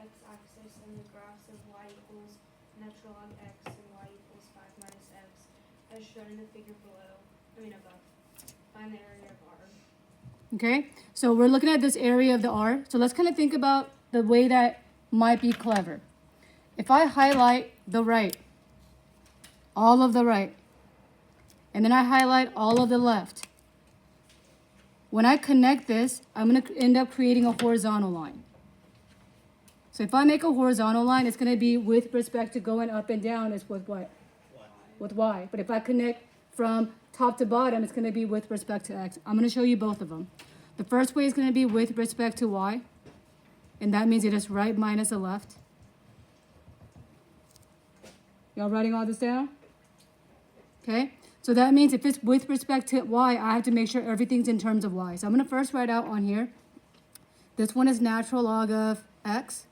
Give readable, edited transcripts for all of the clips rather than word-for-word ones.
x-axis and the graphs of y equals natural log x and y equals 5 minus x, as shown in the figure above. Find the area of R. Okay, so we're looking at this area of the R. So let's kind of think about the way that might be clever. If I highlight the right, all of the right, and then I highlight all of the left, when I connect this, I'm going to end up creating a horizontal line. So if I make a horizontal line, it's going to be with respect to going up and down is with what? With y. But if I connect from top to bottom, it's going to be with respect to x. I'm going to show you both of them. The first way is going to be with respect to y, and that means it is right minus the left. Y'all writing all this down? Okay, so that means if it's with respect to y, I have to make sure everything's in terms of y. So I'm going to first write out on here. This one is natural log of x,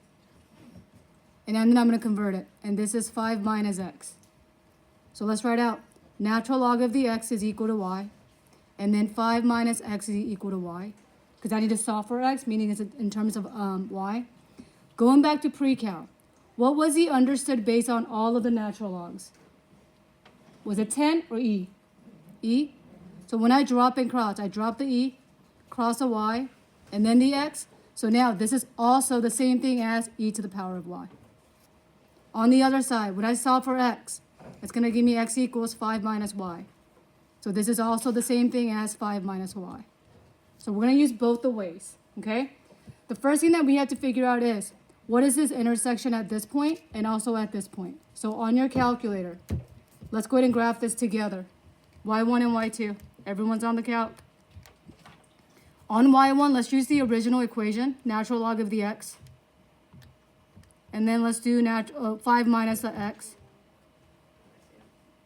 and then I'm going to convert it. And this is 5 minus x. So let's write out natural log of the x is equal to y, and then 5 minus x is equal to y, because I need to solve for x, meaning it's in terms of y. Going back to pre-cal, what was the understood based on all of the natural logs? Was it 10 or e? E. So when I drop and cross, I drop the e, cross a y, and then the x. So now this is also the same thing as e to the power of y. On the other side, when I solve for x, it's going to give me x equals 5 minus y. So this is also the same thing as 5 minus y. So we're going to use both the ways, okay? The first thing that we have to figure out is, what is this intersection at this point and also at this point? So on your calculator, let's go ahead and graph this together. y1 and y2. Everyone's on the calc. On y1, let's use the original equation, natural log of the x. And then let's do 5 minus the x.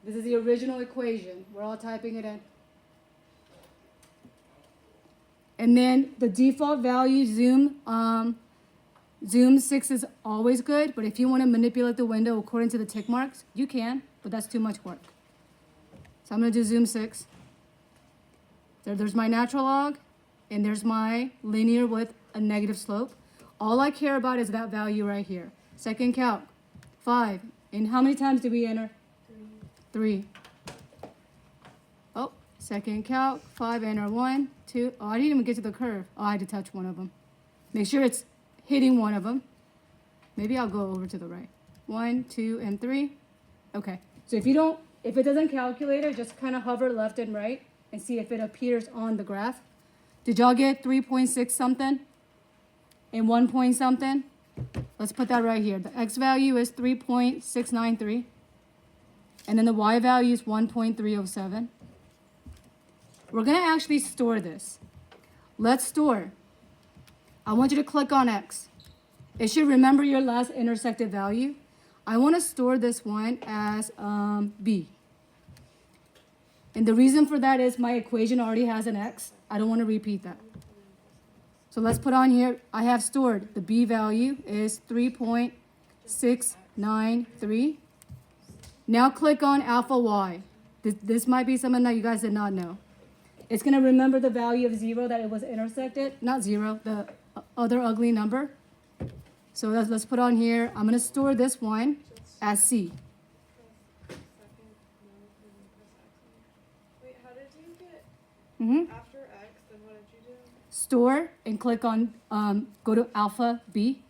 This is the original equation. We're all typing it in. And then the default value zoom 6 is always good, but if you want to manipulate the window according to the tick marks, you can, but that's too much work. So I'm going to do zoom 6. There's my natural log, and there's my linear with a negative slope. All I care about is that value right here. Second calc, 5. And how many times did we enter? 3. Oh, second calc, 5, enter 1, 2. Oh, I didn't even get to the curve. Oh, I had to touch one of them. Make sure it's hitting one of them. Maybe I'll go over to the right. 1, 2, and 3. Okay. So if it doesn't calculate it, just kind of hover left and right and see if it appears on the graph. Did y'all get 3.6 something and 1 point something? Let's put that right here. The x value is 3.693. And then the y value is 1.307. We're going to actually store this. Let's store. I want you to click on x. It should remember your last intersected value. I want to store this one as b. And the reason for that is my equation already has an x. I don't want to repeat that. So let's put on here, I have stored the b value is 3.693. Now click on alpha y. This might be something that you guys did not know. It's going to remember the value of 0 that it was intersected. Not 0, the other ugly number. So let's put on here. I'm going to store this one as C. Wait, how did you get After x, then what did you do? Store and click on, go to alpha B.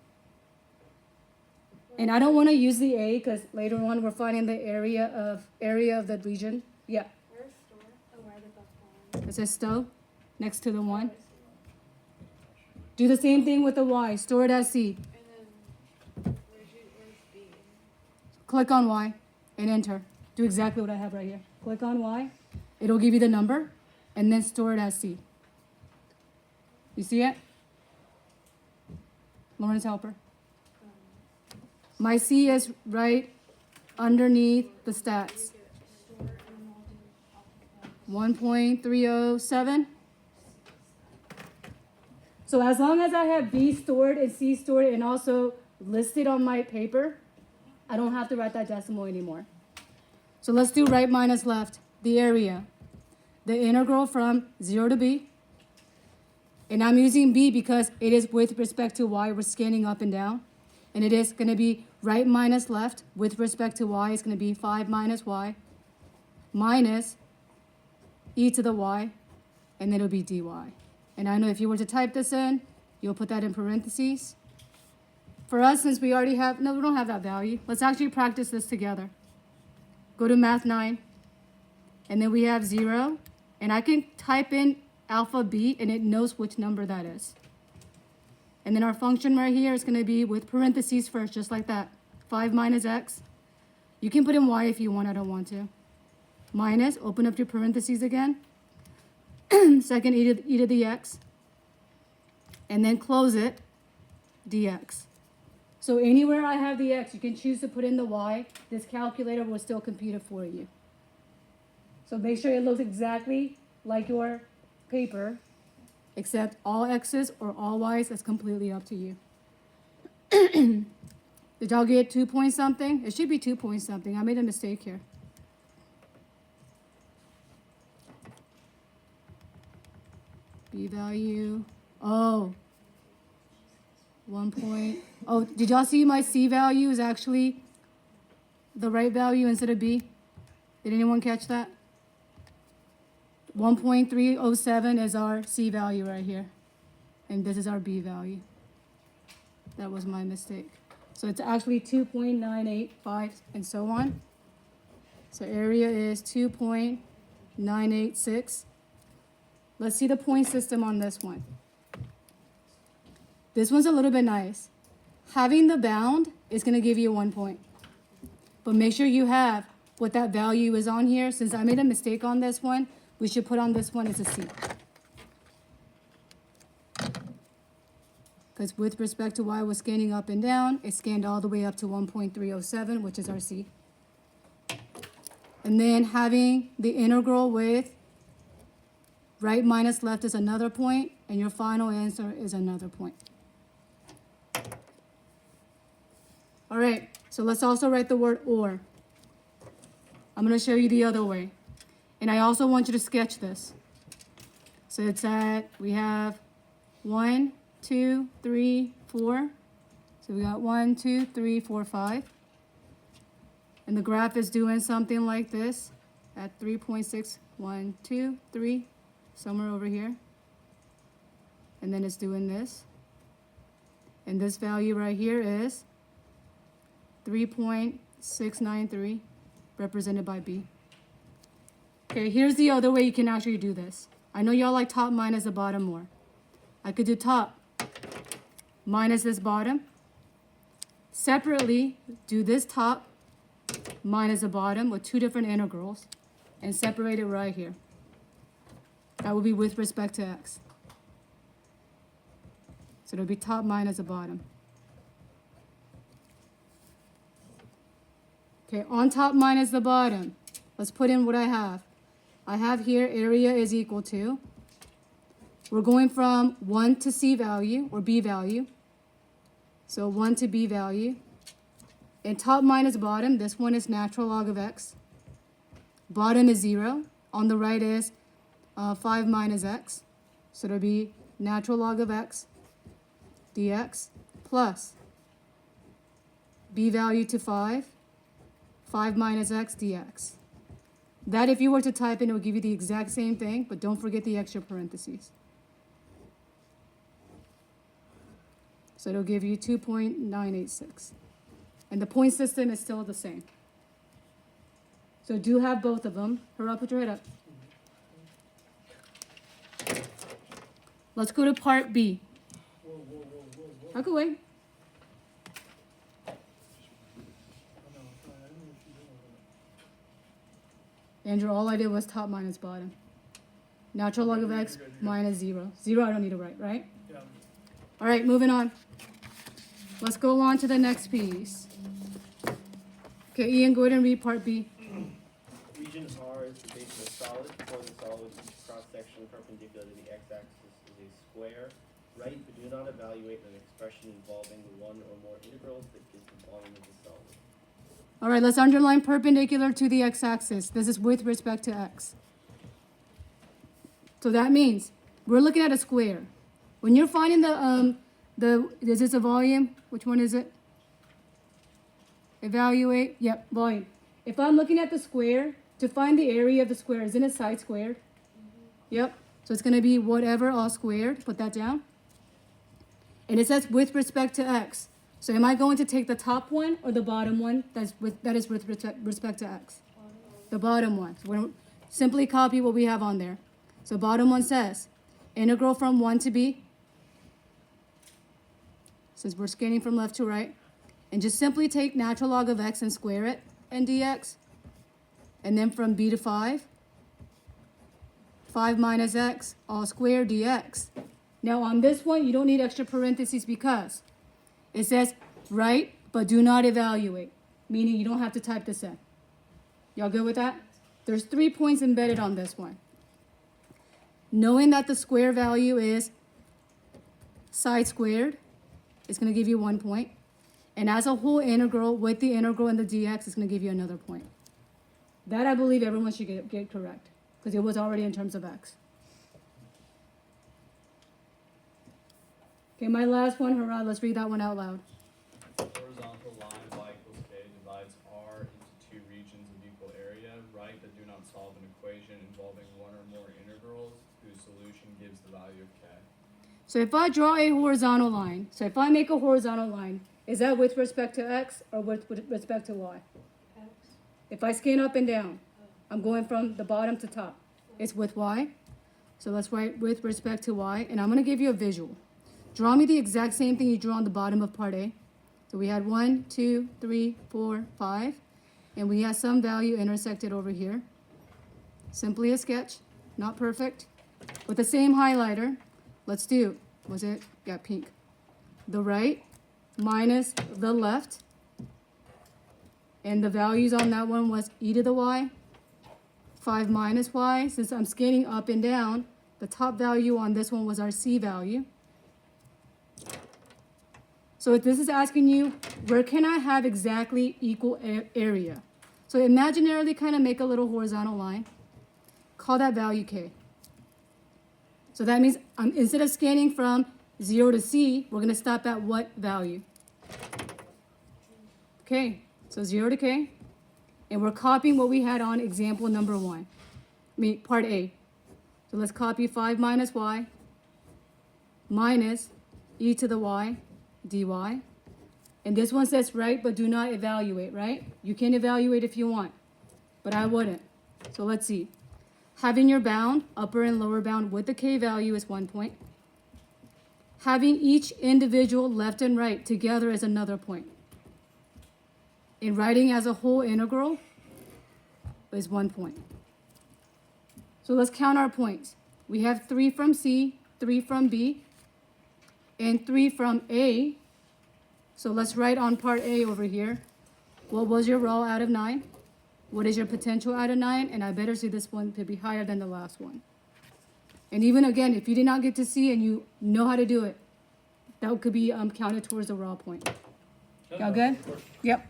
And I don't want to use the A because later on we're finding the area of the region. Yeah, Where's store? Oh, right above the line. it says stow next to the 1. Do the same thing with the Y. Store it as C. And then where's B? Click on Y and enter. Do exactly what I have right here. Click on Y. It'll give you the number and then store it as C. You see it? Lawrence Helper. My C is right underneath the stats. 1.307. So as long as I have B stored and C stored and also listed on my paper, I don't have to write that decimal anymore. So let's do right minus left, the area. The integral from 0 to B. And I'm using B because it is with respect to Y, we're scanning up and down. And it is going to be right minus left. With respect to y, it's going to be 5 minus y minus e to the y, and then it'll be dy. And I know if you were to type this in, you'll put that in parentheses. For us, since we already have, no, we don't have that value. Let's actually practice this together. Go to Math 9, and then we have 0, and I can type in alpha b, and it knows which number that is. And then our function right here is going to be with parentheses first, just like that. 5 minus x. You can put in y if you want, I don't want to. Minus, open up your parentheses again. Second e to the x. And then close it, dx. So anywhere I have the x, you can choose to put in the y. This calculator will still compute it for you. So make sure it looks exactly like your paper, except all x's or all y's, that's completely up to you. Did y'all get 2 point something? It should be 2 point something. I made a mistake here. B value. Oh. 1 point. Oh, did y'all see my C value is actually the right value instead of B? Did anyone catch that? 1.307 is our C value right here. And this is our B value. That was my mistake. So it's actually 2.985 and so on. So area is 2.986. Let's see the point system on this one. This one's a little bit nice. Having the bound is going to give you 1 point. But make sure you have what that value is on here. Since I made a mistake on this one, we should put on this one as a C. Because with respect to y was scanning up and down, it scanned all the way up to 1.307, which is our C. And then having the integral with right minus left is another point, and your final answer is another point. All right, so let's also write the word or. I'm going to show you the other way. And I also want you to sketch this. So it's we have 1, 2, 3, 4. So we got 1, 2, 3, 4, 5. And the graph is doing something like this at 3.6, 1, 2, 3, somewhere over here. And then it's doing this. And this value right here is 3.693, represented by B. Okay, here's the other way you can actually do this. I know y'all like top minus the bottom more. I could do top minus this bottom. Separately, do this top minus the bottom with 2 different integrals and separate it right here. That will be with respect to x. So it'll be top minus the bottom. Okay, on top minus the bottom, let's put in what I have. I have here area is equal to, we're going from 1 to C value, or B value. So 1 to B value. And top minus bottom, this one is natural log of x. Bottom is 0. On the right is 5 minus x. So it'll be natural log of x dx plus B value to 5 minus x dx. That, if you were to type in, it will give you the exact same thing, but don't forget the extra parentheses. So it'll give you 2.986. And the point system is still the same. So do have both of them. Hurry up, put your head up. Let's go to part B. I could wait. Andrew, all I did was top minus bottom. Natural log of x minus 0. 0 I don't need to write, right? Yeah. All right, moving on. Let's go on to the next piece. Okay, Ian, go ahead and read part B. Region R is the base of a solid. For the solid, cross-section perpendicular to the x-axis is a square. Write but do not evaluate an expression involving one or more integrals that gives the volume of the solid. All right, let's underline perpendicular to the x-axis. This is with respect to x. So that means we're looking at a square. When you're finding is this a volume? Which one is it? evaluate, yep, volume. If I'm looking at the square, to find the area of the square, isn't it side squared? Yep, so it's gonna be whatever all squared, put that down. And it says with respect to x. So am I going to take the top one or the bottom one that is with respect to x? The bottom one. So we're gonna simply copy what we have on there. So bottom one says, integral from 1 to b, since we're scanning from left to right, and just simply take natural log of x and square it and dx, and then from b to 5 minus x, all squared dx. Now on this one, you don't need extra parentheses because it says write, but do not evaluate, meaning you don't have to type this in. Y'all good with that? There's 3 points embedded on this one. Knowing that the square value is side squared, it's going to give you 1 point. And as a whole integral with the integral and the dx, it's going to give you another point. That I believe everyone should get correct because it was already in terms of x. Okay, my last one, hurrah, let's read that one out loud. Horizontal line y equals k divides R into two regions of equal area. Write but do not solve an equation involving one or more integrals whose solution gives the value of k. So if I draw a horizontal line, so if I make a horizontal line, is that with respect to x or with respect to y? X. If I scan up and down, I'm going from the bottom to top. It's with y. So let's write with respect to y, and I'm going to give you a visual. Draw me the exact same thing you drew on the bottom of part A. So we had 1, 2, 3, 4, 5, and we had some value intersected over here. Simply a sketch, not perfect. With the same highlighter, let's do, got pink. The right minus the left. And the values on that one was e to the y, 5 minus y. Since I'm scanning up and down, the top value on this one was our c value. So if this is asking you, where can I have exactly equal area? So imaginarily kind of make a little horizontal line. Call that value k. So that means instead of scanning from 0 to c, we're going to stop at what value? Okay, so 0 to k. And we're copying what we had on example number 1. Part A. So let's copy 5 minus y minus e to the y dy. And this one says write but do not evaluate, right? You can evaluate if you want, but I wouldn't. So let's see. Having your bound, upper and lower bound with the k value is 1 point. Having each individual left and right together is another point. In writing as a whole integral is 1 point. So let's count our points. We have 3 from C, 3 from B, and 3 from A. So let's write on part A over here. What was your raw out of 9? What is your potential out of 9? And I better see this one to be higher than the last one. And even again, if you did not get to C and you know how to do it, that could be counted towards the raw point. Y'all good? Yep.